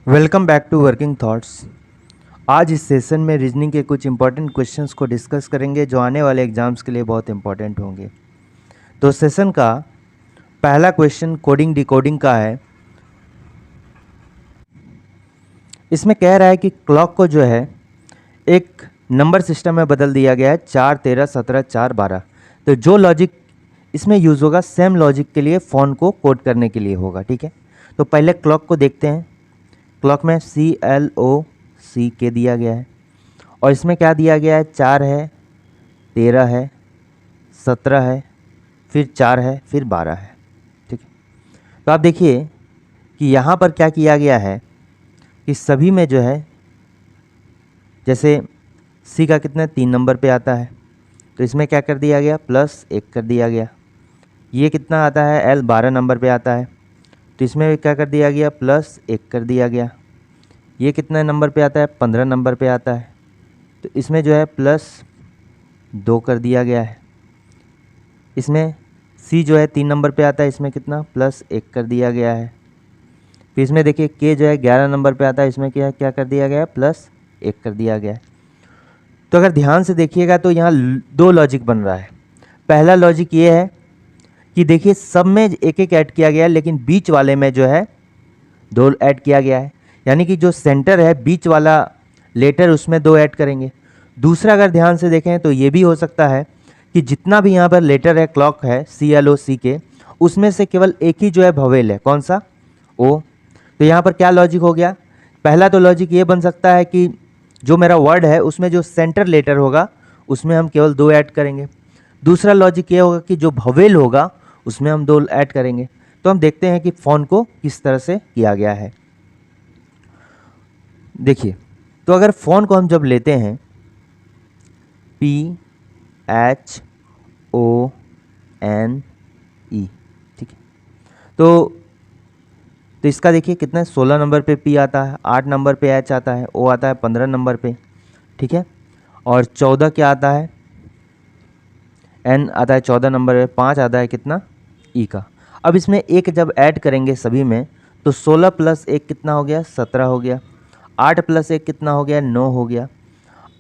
Welcome back to Working Thoughts. आज इस session में रीजनिंग के कुछ इंपॉर्टेंट क्वेश्चंस को डिस्कस करेंगे जो आने वाले एग्जाम्स के लिए बहुत इंपॉर्टेंट होंगे। तो सेशन का पहला क्वेश्चन कोडिंग डिकोडिंग का है। इसमें कह रहा है कि क्लॉक को जो है एक नंबर सिस्टम में बदल दिया गया है 4, 13, 17, 4, 12। तो जो लॉजिक इसमें यूज़ होगा सेम लॉजिक के लिए फ़ोन को कोड करने के लिए होगा। ठीक है, तो पहले क्लॉक को देखते हैं। क्लॉक में CLOCK दिया गया है और इसमें क्या दिया गया है, 4 है, 13 है, 17 है, फिर 4 है, फिर 12 है। ठीक है, तो आप देखिए कि यहाँ पर क्या किया गया है कि सभी में जो है जैसे C का कितना 3 नंबर पे आता है, तो इसमें क्या कर दिया गया, +1 कर दिया गया। ये कितना आता है, L 12 नंबर पे आता है, तो इसमें क्या कर दिया गया, +1 कर दिया गया। ये कितना नंबर पे आता है, 15 नंबर पे आता है, तो इसमें जो है +2 कर दिया गया है। इसमें C जो है 3 नंबर पे आता है, इसमें कितना, +1 कर दिया गया है। फिर इसमें देखिए K जो है 11 नंबर पे आता है, इसमें क्या कर दिया गया है, +1 कर दिया गया है। तो अगर ध्यान से देखिएगा तो यहाँ दो लॉजिक बन रहा है। पहला लॉजिक ये है कि देखिए सब में एक एक ऐड किया गया है, लेकिन बीच वाले में जो है 2 ऐड किया गया है, यानी कि जो सेंटर है बीच वाला लेटर उसमें 2 ऐड करेंगे। दूसरा अगर ध्यान से देखें तो ये भी हो सकता है कि जितना भी यहाँ पर लेटर है क्लॉक है CLOCK, उसमें से केवल एक ही जो है भवेल है, कौन सा, O। तो यहाँ पर क्या लॉजिक हो गया, पहला तो लॉजिक ये बन सकता है कि जो मेरा वर्ड है उसमें जो सेंटर लेटर होगा उसमें हम केवल 2 ऐड करेंगे। दूसरा लॉजिक ये होगा कि जो भवेल होगा उसमें हम 2 ऐड करेंगे। तो हम देखते हैं कि फ़ॉन को किस तरह से किया गया है। देखिए, तो अगर फ़ॉन को हम जब लेते हैं PHONE, ठीक है, तो इसका देखिए कितना 16 नंबर पे P आता है, 8 नंबर पे H आता है, O आता है 15 नंबर पे, ठीक है, और 14 क्या आता है, N आता है 14 नंबर पे, 5 आता है कितना, E का। अब इसमें एक जब ऐड करेंगे सभी में तो 16 + 1 कितना हो गया, 17 हो गया। 8 + 1 कितना हो गया, 9 हो गया।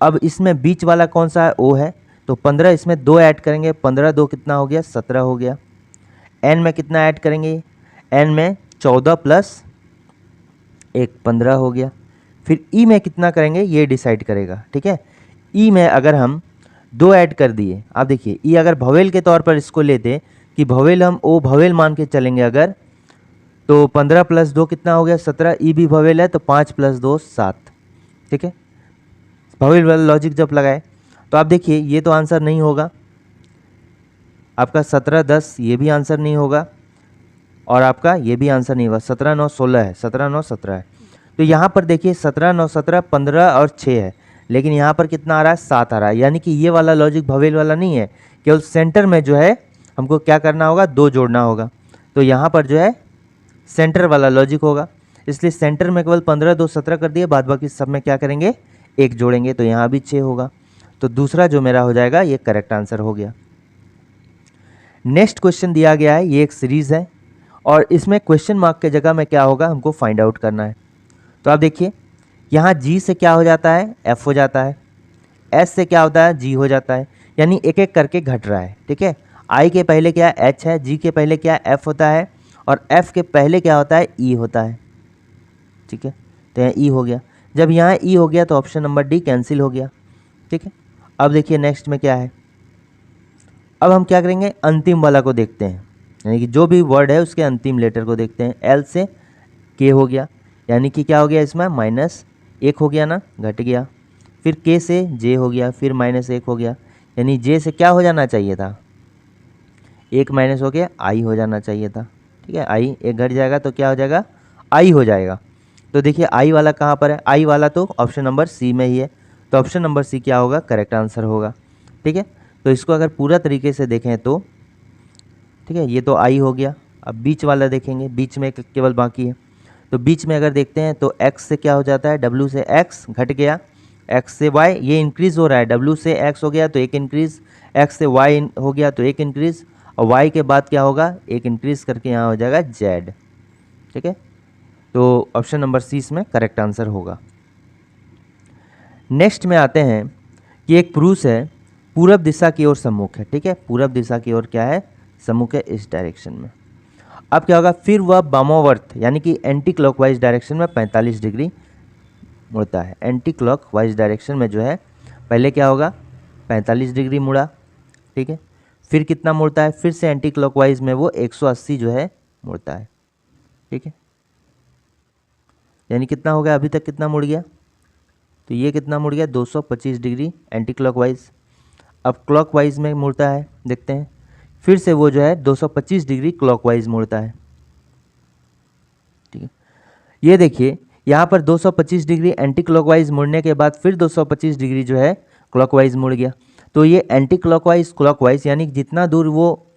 अब इसमें बीच वाला कौन सा है, O है, तो 15, इसमें 2 ऐड करेंगे, 15 2 कितना हो गया, 17 हो गया। N में कितना ऐड करेंगे, N में 14 + 1 15 हो गया। फिर E में कितना करेंगे ये डिसाइड करेगा। ठीक है, E में अगर हम 2 ऐड कर दिए, आप देखिए E अगर भवेल के तौर पर इसको लेते कि भवेल हम O भवेल मान के चलेंगे अगर, तो 15 + 2 कितना हो गया, 17। E भी भवेल है तो 5 + 2 7। ठीक है, भवेल वाला लॉजिक जब लगाए तो आप देखिए ये तो आंसर नहीं होगा आपका, 17 10 ये भी आंसर नहीं होगा, और आपका ये भी आंसर नहीं होगा। 17 9 16 है, 17 9 17 है। तो यहाँ पर देखिए 17 9 17 15 और 6 है, लेकिन यहाँ पर कितना आ रहा है, 7 आ रहा है, यानी कि ये वाला लॉजिक भवेल वाला नहीं है। केवल सेंटर में जो है हमको क्या करना होगा, 2 जोड़ना होगा। तो यहाँ पर जो है सेंटर वाला लॉजिक होगा, इसलिए सेंटर में केवल 15 2 17 कर दिए, बाद बाकी सब में क्या करेंगे, 1 जोड़ेंगे, तो यहाँ भी 6 होगा। तो दूसरा जो मेरा हो जाएगा ये करेक्ट आंसर हो गया। नेक्स्ट क्वेश्चन दिया गया है, ये एक सीरीज़ है और इसमें क्वेश्चन मार्क के जगह में क्या होगा हमको फाइंड आउट करना है। तो आप देखिए यहाँ G से क्या हो जाता है, F हो जाता है, S से क्या होता है, G हो जाता है, यानी एक एक करके घट रहा है। ठीक है, I के पहले क्या H है, G के पहले क्या F होता है, और F के पहले क्या होता है, E होता है। ठीक है, तो यहाँ E हो गया। जब यहाँ E हो गया तो ऑप्शन नंबर D कैंसिल हो गया। ठीक है, अब देखिए नेक्स्ट में क्या है, अब हम क्या करेंगे, अंतिम वाला को देखते हैं, यानी कि जो भी वर्ड है उसके अंतिम लेटर को देखते हैं। L से K हो गया, यानी कि क्या हो गया इसमें, -1 हो गया ना, घट गया। फिर K से J हो गया, फिर -1 हो गया, यानी J से क्या हो जाना चाहिए था, 1 माइनस हो गया, I हो जाना चाहिए था। ठीक है, I 1 घट जाएगा तो क्या हो जाएगा, I हो जाएगा। तो देखिए I वाला कहाँ पर है, I वाला तो ऑप्शन नंबर C में ही है, तो ऑप्शन नंबर C क्या होगा, करेक्ट आंसर होगा। ठीक है, तो इसको अगर पूरा तरीके से देखें तो, ठीक है, ये तो I हो गया। अब बीच वाला देखेंगे, बीच में केवल बाकी है, तो बीच में अगर देखते हैं तो X से क्या हो जाता है, W से X घट गया, X से Y ये इंक्रीज़ हो रहा है, W से X हो गया तो 1 इंक्रीज़, X से Y हो गया तो 1 इंक्रीज़, और Y के बाद क्या होगा, 1 इंक्रीज़ करके यहाँ हो जाएगा Z। ठीक है, तो ऑप्शन नंबर सी इसमें करेक्ट आंसर होगा। नेक्स्ट में आते हैं कि एक पुरुष है, पूरब दिशा की ओर सम्मुख है, ठीक है, पूरब दिशा की ओर क्या है, सम्मुख है इस डायरेक्शन में। अब क्या होगा, फिर वह वामावर्त यानी कि एंटी क्लॉकवाइज डायरेक्शन में 45 डिग्री मुड़ता है। एंटी क्लॉकवाइज डायरेक्शन में जो है पहले क्या होगा, 45 डिग्री मुड़ा, ठीक है, फिर कितना मुड़ता है, फिर से एंटी क्लॉकवाइज में वो 180 जो है मुड़ता है, ठीक है, यानी कितना हो गया, अभी तक कितना मुड़ गया, तो ये कितना मुड़ गया, 225 डिग्री एंटी क्लॉकवाइज। अब क्लॉकवाइज में मुड़ता है, देखते हैं, फिर से वो जो है 225 डिग्री क्लॉकवाइज मुड़ता है, ठीक है। ये देखिए यहाँ पर 225 डिग्री एंटी क्लॉकवाइज मुड़ने के बाद फिर 225 डिग्री जो है क्लॉकवाइज मुड़ गया। तो ये एंटी क्लॉकवाइज क्लॉकवाइज यानी जितना दूर वो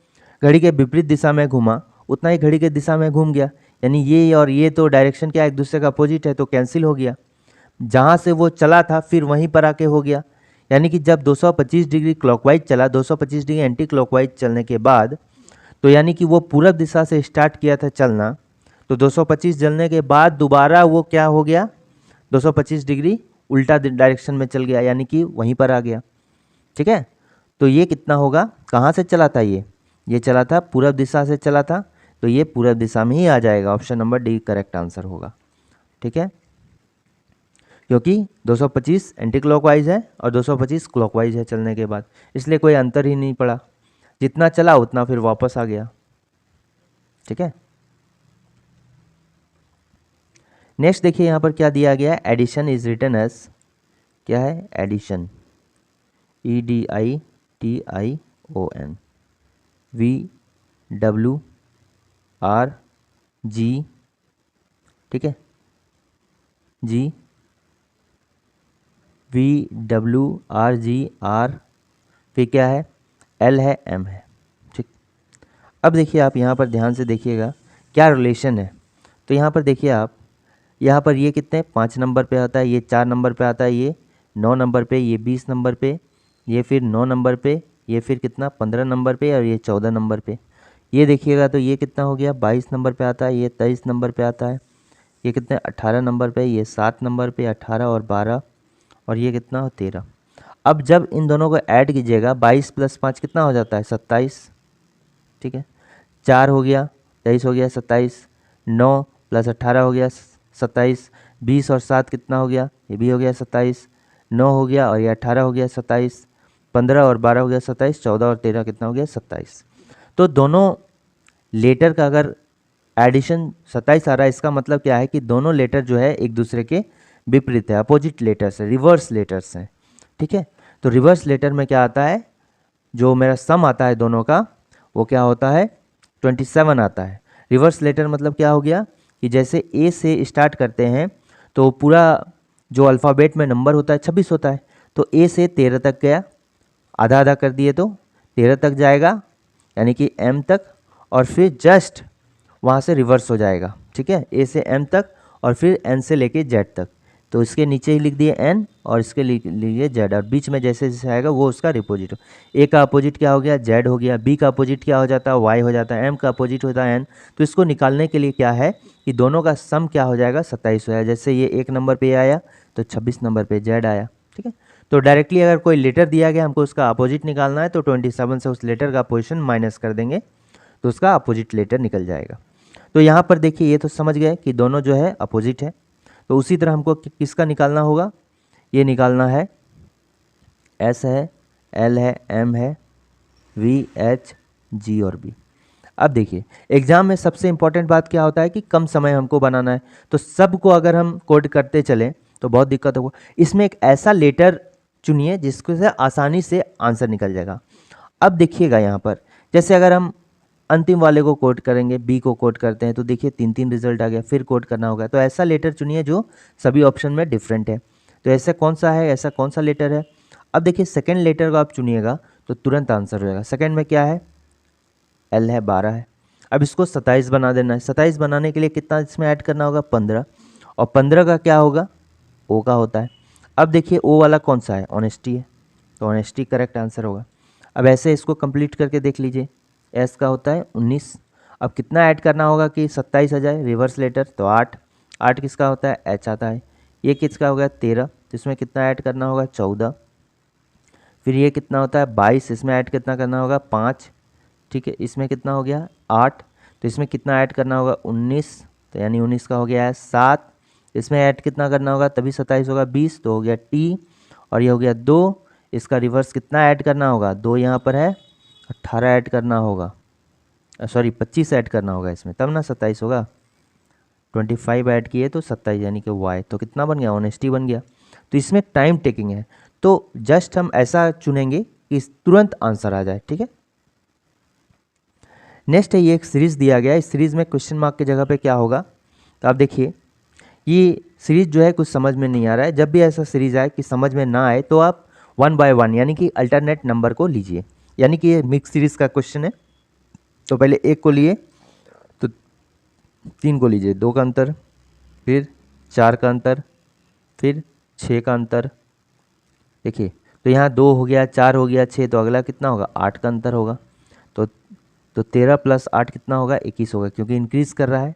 घड़ी के विपरीत दिशा में घूमा उतना ही घड़ी के दिशा में घूम गया, यानी ये और ये तो डायरेक्शन क्या एक दूसरे का अपोजिट है, तो कैंसिल हो गया। जहाँ से वो चला था फिर वहीं पर आके हो गया, यानी कि जब 225 डिग्री क्लॉकवाइज चला, 225 डिग्री एंटी क्लॉकवाइज चलने के बाद, तो यानी कि वो पूरब दिशा से स्टार्ट किया था चलना, तो 225 चलने के बाद दोबारा वो क्या हो गया, 225 डिग्री उल्टा डायरेक्शन में चल गया, यानी कि वहीं पर आ गया, ठीक है। तो ये कितना होगा, कहाँ से चला था, ये चला था पूरब दिशा से चला था, तो ये पूरब दिशा में ही आ जाएगा, option number D correct answer होगा, ठीक है, क्योंकि 225 एंटी क्लॉकवाइज है और 225 क्लॉकवाइज है चलने के बाद, इसलिए कोई अंतर ही नहीं पड़ा, जितना चला उतना फिर वापस आ गया, ठीक है। नेक्स्ट देखिए यहाँ पर क्या दिया गया है, एडिशन इज रिटन एज, क्या है, एडिशन, EDITION, VWRG, ठीक है, VWRGR, फिर क्या है, L है, M है, ठीक। अब देखिए आप यहाँ पर ध्यान से देखिएगा क्या रिलेशन है, तो यहाँ पर देखिए आप, यहाँ पर ये कितने 5 नंबर पे आता है, ये 4 नंबर पे आता है, ये 9 नंबर पे, ये 20 नंबर पे, ये फिर 9 नंबर पे, ये फिर कितना 15 नंबर पे और ये 14 नंबर पे। ये देखिएगा तो ये कितना हो गया 22 नंबर पे आता है, ये 23 नंबर पे आता है, ये कितने 18 नंबर पे, ये 7 नंबर पे, 18 और 12, और ये कितना हो 13। अब जब इन दोनों को ऐड कीजिएगा 22 + 5 कितना हो जाता है 27, ठीक है, 4 हो गया 23 हो गया 27, 9 + 18 हो गया 27, 20 और 7 कितना हो गया, ये भी हो गया 27, 9 हो गया और ये 18 हो गया 27, 15 और 12 हो गया 27, 14 और 13 कितना हो गया 27। तो दोनों लेटर का अगर एडिशन 27 आ रहा है, इसका मतलब क्या है कि दोनों लेटर जो है एक दूसरे के विपरीत है, अपोजिट लेटर्स है, रिवर्स लेटर्स हैं, ठीक है। तो रिवर्स लेटर में क्या आता है, जो मेरा सम आता है दोनों का वो क्या होता है 27 आता है। रिवर्स लेटर मतलब क्या हो गया कि जैसे ए से स्टार्ट करते हैं तो पूरा जो अल्फ़ाबेट में नंबर होता है 26 होता है, तो ए से 13 तक गया, आधा आधा कर दिए तो 13 तक जाएगा, यानी कि एम तक, और फिर जस्ट वहाँ से रिवर्स हो जाएगा, ठीक है, ए से एम तक और फिर एन से लेके जेड तक, तो इसके नीचे ही लिख दिए एन और इसके लिए जेड, और बीच में जैसे जैसे आएगा वो उसका रिपोजिट हो। ए का अपोजिट क्या हो गया, जेड हो गया, बी का अपोजिट क्या हो जाता है, वाई हो जाता है, एम का अपोजिट होता है एन। तो इसको निकालने के लिए क्या है कि दोनों का सम क्या हो जाएगा 27 हो जाएगा, जैसे ये 1 नंबर पे आया तो 26 नंबर पे जेड आया, ठीक है। तो डायरेक्टली अगर कोई लेटर दिया गया हमको उसका अपोजिट निकालना है तो 27 से उस लेटर का पोजिशन माइनस कर देंगे तो उसका अपोजिट लेटर निकल जाएगा। तो यहाँ पर देखिए ये तो समझ गए कि दोनों जो है अपोजिट है, तो उसी तरह हमको किसका निकालना होगा, ये निकालना है एस है, एल है, एम है, वी, एच, जी और बी। अब देखिए एग्जाम में सबसे इंपॉर्टेंट बात क्या होता है कि कम समय हमको बनाना है, तो सबको अगर हम कोड करते चलें तो बहुत दिक्कत होगा। इसमें एक ऐसा लेटर चुनिए जिसको से आसानी से आंसर निकल जाएगा। अब देखिएगा यहाँ पर जैसे अगर हम अंतिम वाले को कोड करेंगे, बी को कोड करते हैं तो देखिए 3 रिजल्ट आ गया, फिर कोड करना होगा, तो ऐसा लेटर चुनिए जो सभी ऑप्शन में डिफरेंट है। तो ऐसा कौन सा है, ऐसा कौन सा लेटर है। अब देखिए सेकंड लेटर को आप चुनिएगा तो तुरंत आंसर हो जाएगा। सेकंड में क्या है, एल है, 12 है। अब इसको 27 बना देना है। 27 बनाने के लिए कितना इसमें ऐड करना होगा, 15, और 15 का क्या होगा, ओ का होता है। अब देखिए ओ वाला कौन सा है, ऑनेस्टी है, तो ऑनेस्टी करेक्ट आंसर होगा। अब ऐसे इसको कंप्लीट करके देख लीजिए, एस का होता है 19। अब कितना ऐड करना होगा कि 27 आ जाए, रिवर्स लेटर, तो 8। 8 किसका होता है, H आता है। ये किसका हो गया 13, तो इसमें कितना ऐड करना होगा 14। फिर ये कितना होता है 22, इसमें ऐड कितना करना होगा 5। ठीक है, इसमें कितना हो गया 8, तो इसमें कितना ऐड करना होगा 19, तो यानी 19 का हो गया है 7। इसमें ऐड कितना करना होगा तभी 27 होगा 20, तो हो गया T, और ये हो गया 2। इसका रिवर्स कितना ऐड करना होगा, 2 यहाँ पर है, 18 ऐड करना होगा, सॉरी 25 ऐड करना होगा इसमें, तब ना 27 होगा। 25 ऐड किए तो 27, यानी कि Y, तो कितना बन गया ऑनेस्टी बन गया। तो इसमें टाइम टेकिंग है, तो जस्ट हम ऐसा चुनेंगे कि तुरंत आंसर आ जाए। ठीक है, नेक्स्ट है ये एक सीरीज दिया गया है। इस सीरीज में क्वेश्चन मार्क की जगह पे क्या होगा, तो आप देखिए ये सीरीज जो है कुछ समझ में नहीं आ रहा है। जब भी ऐसा सीरीज आए कि समझ में ना आए तो आप 1 बाय 1 यानी कि अल्टरनेट नंबर को लीजिए, यानी कि ये मिक्स सीरीज का क्वेश्चन है। तो पहले 1 को लिए तो 3 को लीजिए, 2 का अंतर, फिर 4 का अंतर, फिर 6 का अंतर। देखिए तो यहाँ 2 हो गया, 4 हो गया, 6, तो अगला कितना होगा 8 का अंतर होगा। तो 13 + 8 कितना होगा 21 होगा, क्योंकि इंक्रीज कर रहा है।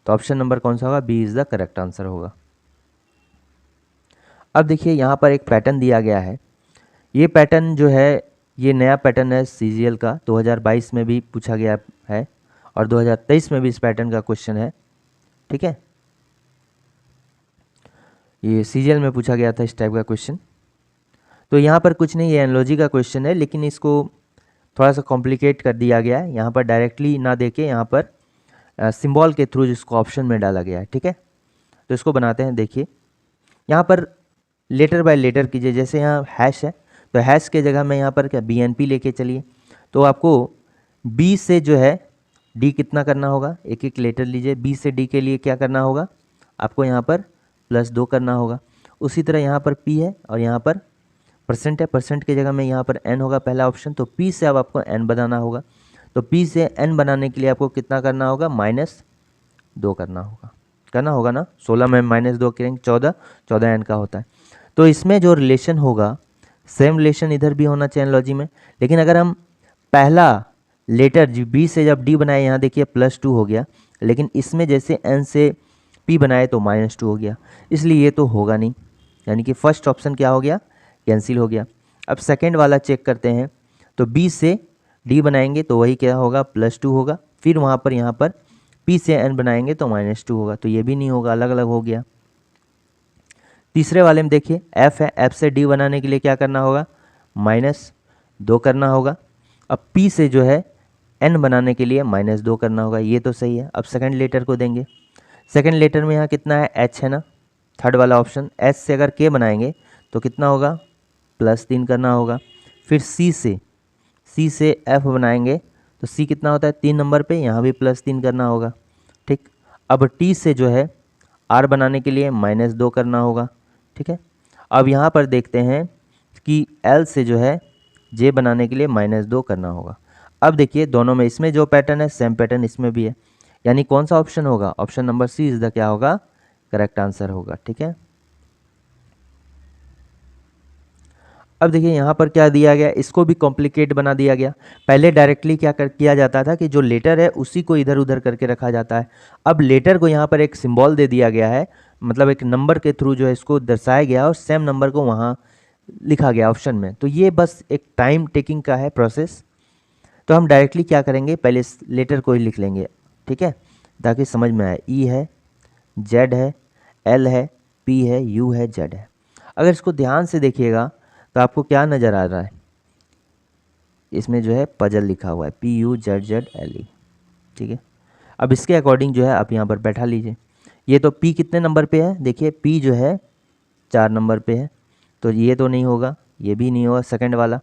तो ऑप्शन नंबर कौन सा होगा, B is the correct answer होगा। अब देखिए यहाँ पर एक पैटर्न दिया गया है। ये पैटर्न जो है ये नया पैटर्न है सीजीएल का, 2022 में भी पूछा गया है और 2023 में भी इस पैटर्न का क्वेश्चन है। ठीक है, ये सीजीएल में पूछा गया था इस टाइप का क्वेश्चन। तो यहाँ पर कुछ नहीं, ये एनालॉजी का क्वेश्चन है, लेकिन इसको थोड़ा सा कॉम्प्लिकेट कर दिया गया है। यहाँ पर डायरेक्टली ना देके यहाँ पर सिंबल के थ्रू जिसको ऑप्शन में डाला गया है। ठीक है, तो इसको बनाते हैं। देखिए यहाँ पर लेटर बाय लेटर कीजिए, जैसे यहाँ हैश है तो हैश के जगह में यहाँ पर क्या BNP लेके चलिए। तो आपको B से जो है D कितना करना होगा, एक एक लेटर लीजिए। B से D के लिए क्या करना होगा, आपको यहाँ पर +2 करना होगा। उसी तरह यहाँ पर P है और यहाँ पर परसेंट है, परसेंट की जगह में यहाँ पर N होगा पहला ऑप्शन। तो P से अब आपको N बनाना होगा। तो P से N बनाने के लिए आपको कितना करना होगा, -2 करना होगा ना। 16 में -2 करेंगे 14 N का होता है। तो इसमें जो रिलेशन होगा सेम रिलेशन इधर भी होना चाहिए एनालॉजी में। लेकिन अगर हम पहला लेटर B से जब D बनाए, यहाँ देखिए +2 हो गया, लेकिन इसमें जैसे N से P बनाए तो -2 हो गया, इसलिए ये तो होगा नहीं, यानी कि फर्स्ट ऑप्शन क्या हो गया, कैंसिल हो गया। अब सेकंड वाला चेक करते हैं। तो B से D बनाएंगे तो वही क्या होगा, +2 होगा। फिर वहाँ पर यहाँ पर P से N बनाएंगे तो -2 होगा, तो ये भी नहीं होगा, अलग अलग हो गया। तीसरे वाले में देखिए F है, F से D बनाने के लिए क्या करना होगा, -2 करना होगा। अब P से जो है N बनाने के लिए -2 करना होगा, ये तो सही है। अब सेकंड लेटर को देंगे। सेकंड लेटर में यहाँ कितना है, H है ना, थर्ड वाला ऑप्शन। H से अगर K बनाएंगे तो कितना होगा, +3 करना होगा। फिर C से F बनाएंगे तो C कितना होता है 3 नंबर पे, यहाँ भी +3 करना होगा। ठीक, अब T से जो है R बनाने के लिए -2 करना होगा। ठीक है, अब यहाँ पर देखते हैं कि L से जो है J बनाने के लिए -2 करना होगा। अब देखिए दोनों में, इसमें जो पैटर्न है सेम पैटर्न इसमें भी है, यानी कौन सा ऑप्शन होगा, option number C is the क्या होगा, करेक्ट आंसर होगा। ठीक है, अब देखिए यहाँ पर क्या दिया गया, इसको भी कॉम्प्लिकेट बना दिया गया। पहले डायरेक्टली क्या किया जाता था कि जो लेटर है उसी को इधर उधर करके रखा जाता है। अब लेटर को यहाँ पर एक सिंबल दे दिया गया है, मतलब एक नंबर के थ्रू जो है इसको दर्शाया गया और सेम नंबर को वहाँ लिखा गया ऑप्शन में। तो ये बस एक टाइम टेकिंग का है प्रोसेस। तो हम डायरेक्टली क्या करेंगे, पहले इस लेटर को ही लिख लेंगे। ठीक है, ताकि समझ में आए। E है, Z है, L है, P है, U है, Z है। अगर इसको ध्यान से देखिएगा तो आपको क्या नज़र आ रहा है, इसमें जो है पजल लिखा हुआ है PUZZLE। ठीक है, अब इसके अकॉर्डिंग जो है आप यहाँ पर बैठा लीजिए। ये तो P कितने नंबर पे है, देखिए P जो है 4 नंबर पे है, तो ये तो नहीं होगा, ये भी नहीं होगा। सेकंड वाला,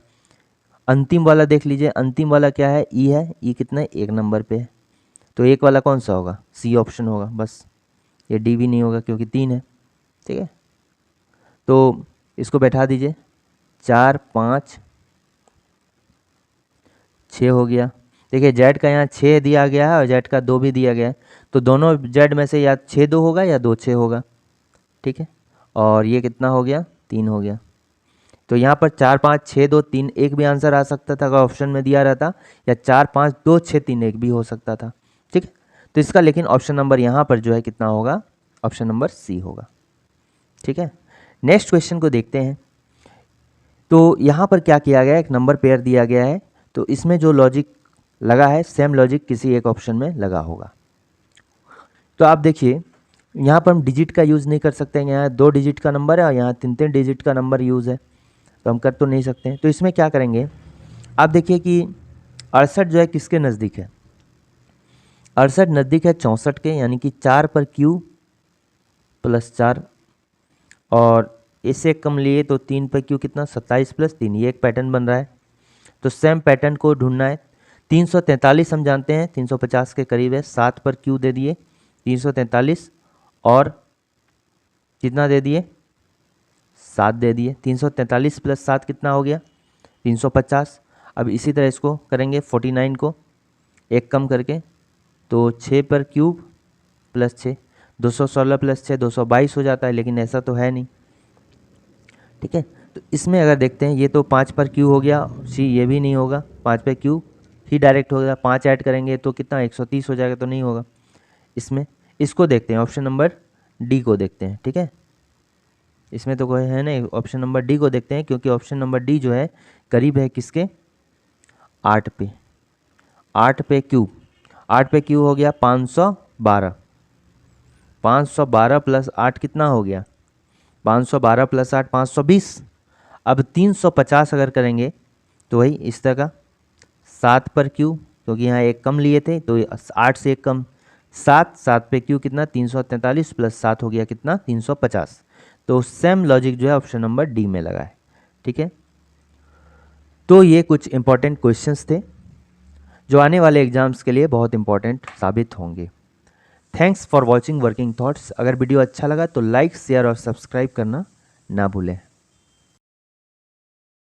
अंतिम वाला देख लीजिए, अंतिम वाला क्या है, E है, E कितने 1 नंबर पे है, तो एक वाला कौन सा होगा, C ऑप्शन होगा बस। ये D भी नहीं होगा क्योंकि 3 है। ठीक है, तो इसको बैठा दीजिए, 4 5 6 हो गया। देखिए Z का यहाँ 6 दिया गया है और Z का 2 भी दिया गया है, तो दोनों Z में से या 6 2 होगा या 2 6 होगा। ठीक है, और ये कितना हो गया, 3 हो गया। तो यहाँ पर 4 5 6 2 3 1 भी आंसर आ सकता था अगर ऑप्शन में दिया रहता, या 4 5 2 6 3 1 भी हो सकता था। ठीक है, तो इसका लेकिन ऑप्शन नंबर यहाँ पर जो है कितना होगा, ऑप्शन नंबर सी होगा। ठीक है, नेक्स्ट क्वेश्चन को देखते हैं। तो यहाँ पर क्या किया गया है, एक नंबर पेयर दिया गया है, तो इसमें जो लॉजिक लगा है सेम लॉजिक किसी एक ऑप्शन में लगा होगा। तो आप देखिए यहाँ पर हम डिजिट का यूज़ नहीं कर सकते हैं, यहाँ 2 डिजिट का नंबर है और यहाँ 3 डिजिट का नंबर यूज़ है, तो हम कर तो नहीं सकते हैं। तो इसमें क्या करेंगे, आप देखिए कि 68 जो है किसके नज़दीक है, 68 नज़दीक है 64 के, यानी कि 4 पर क्यू प्लस 4, और इससे कम लिए तो 3 पर क्यू कितना 27 प्लस 3, ये एक पैटर्न बन रहा है। तो सेम पैटर्न को ढूंढना है। 343 हम जानते हैं 350 के करीब है, 7 पर क्यू दे दिए 343 और कितना दे दिए 7 दे दिए, 343 प्लस 7 कितना हो गया 350। अब इसी तरह इसको करेंगे 49 को एक कम करके, तो 6 पर क्यूब प्लस 6, 216 प्लस 6 222 हो जाता है, लेकिन ऐसा तो है नहीं। ठीक है, तो इसमें अगर देखते हैं ये तो 5 पर क्यू हो गया, सी ये भी नहीं होगा, 5 पर क्यू ही डायरेक्ट हो गया, 5 ऐड करेंगे तो कितना 130 हो जाएगा, तो नहीं होगा इसमें। इसको देखते हैं, ऑप्शन नंबर डी को देखते हैं। ठीक है, इसमें तो कोई है नहीं, ऑप्शन नंबर डी को देखते हैं, क्योंकि ऑप्शन नंबर डी जो है करीब है किसके 8 पे, 8 पे क्यूब, 8 पे क्यूब हो गया 512, 512 प्लस 8 कितना हो गया 512 प्लस 8 520। अब 350 अगर करेंगे तो वही इस तरह का 7 पर क्यू, क्योंकि यहाँ एक कम लिए थे तो 8 से एक कम 7, 7 पे क्यू कितना 343 प्लस 7 हो गया कितना 350। तो सेम लॉजिक जो है ऑप्शन नंबर डी में लगा है। ठीक है, तो ये कुछ इंपॉर्टेंट क्वेश्चंस थे जो आने वाले एग्जाम्स के लिए बहुत इंपॉर्टेंट साबित होंगे। Thanks for watching working thoughts. अगर वीडियो अच्छा लगा तो लाइक शेयर और सब्सक्राइब करना ना भूलें।